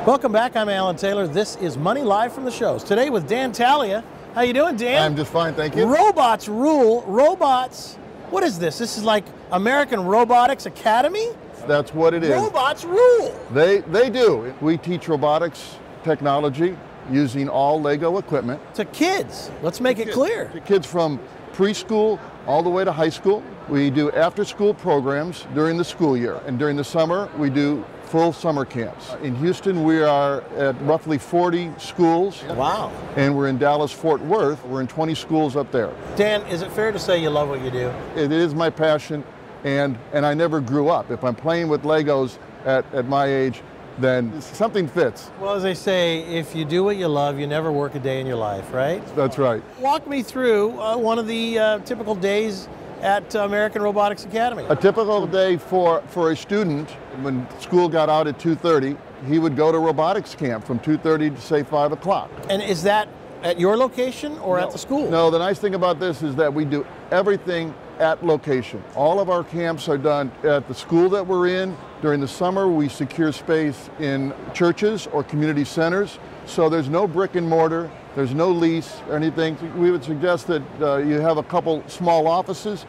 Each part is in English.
Welcome back. I'm Alan Taylor. This is Money Live from the shows. Today with Dan Talia. How you doing, Dan? I'm just fine, thank you. Robots rule. Robots. What is this? This is like American Robotics Academy? That's what it is. Robots rule. They do. We teach robotics technology using all Lego equipment. To kids. Let's make it clear. To kids from preschool all the way to high school. We do after-school programs during the school year. And during the summer, we do full summer camps. In Houston, we are at roughly 40 schools. Wow. And we're in Dallas-Fort Worth. We're in 20 schools up there. Dan, is it fair to say you love what you do? It is my passion, and I never grew up. If I'm playing with Legos at my age, then something fits. Well, as they say, if you do what you love, you never work a day in your life, right? That's right. Walk me through one of the typical days at American Robotics Academy. A typical day for a student, when school got out at 2:30, he would go to robotics camp from 2:30 to say 5 o'clock. And is that at your location or at the school? No, the nice thing about this is that we do everything at location. All of our camps are done at the school that we're in. During the summer, we secure space in churches or community centers. So there's no brick and mortar, there's no lease or anything. We would suggest that you have a couple small offices.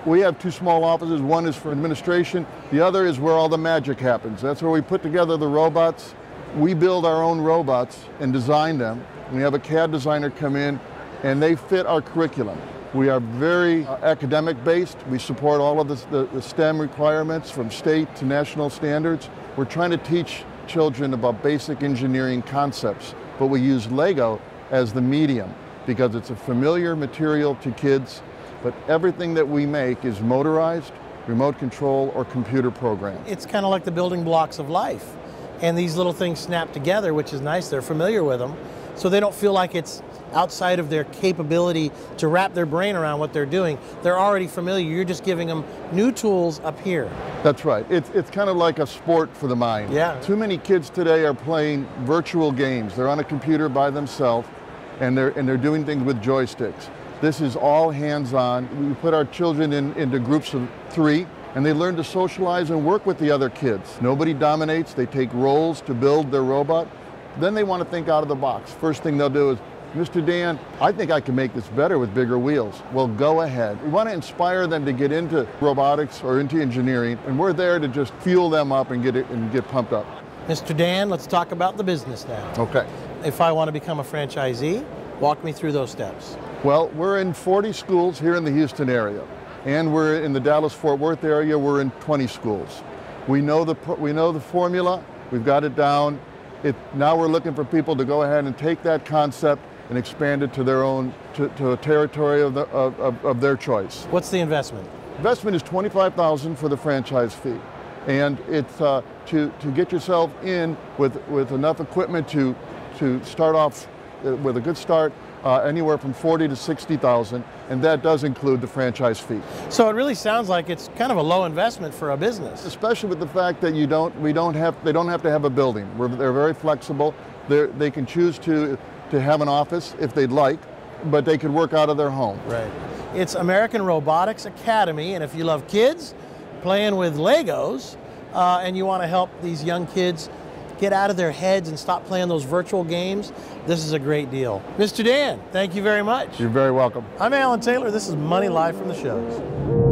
We have 2 small offices. One is for administration. The other is where all the magic happens. That's where we put together the robots. We build our own robots and design them. We have a CAD designer come in and they fit our curriculum. We are very academic based. We support all of the STEM requirements from state to national standards. We're trying to teach children about basic engineering concepts, but we use Lego as the medium because it's a familiar material to kids, but everything that we make is motorized, remote control, or computer programmed. It's kind of like the building blocks of life. And these little things snap together, which is nice. They're familiar with them, so they don't feel like it's outside of their capability to wrap their brain around what they're doing. They're already familiar. You're just giving them new tools up here. That's right. It's kind of like a sport for the mind. Yeah. Too many kids today are playing virtual games. They're on a computer by themselves, and they're doing things with joysticks. This is all hands-on. We put our children into groups of 3, and they learn to socialize and work with the other kids. Nobody dominates. They take roles to build their robot. Then they want to think out of the box. First thing they'll do is, Mr. Dan, I think I can make this better with bigger wheels. Well, go ahead. We want to inspire them to get into robotics or into engineering, and we're there to just fuel them up and get pumped up. Mr. Dan, let's talk about the business now. Okay. If I want to become a franchisee, walk me through those steps. Well, we're in 40 schools here in the Houston area, and we're in the Dallas-Fort Worth area. We're in 20 schools. We know the formula. We've got it down. Now we're looking for people to go ahead and take that concept and expand it to their own, to a territory of their choice. What's the investment? Investment is $25,000 for the franchise fee, and it's to get yourself in with enough equipment to start off with a good start, anywhere from $40,000 to $60,000, and that does include the franchise fee. So it really sounds like it's kind of a low investment for a business. Especially with the fact that they don't have to have a building. They're very flexible. They can choose to have an office if they'd like, but they could work out of their home. Right. It's American Robotics Academy, and if you love kids playing with Legos, and you want to help these young kids get out of their heads and stop playing those virtual games, this is a great deal. Mr. Dan, thank you very much. You're very welcome. I'm Alan Taylor. This is Money Live from the shows.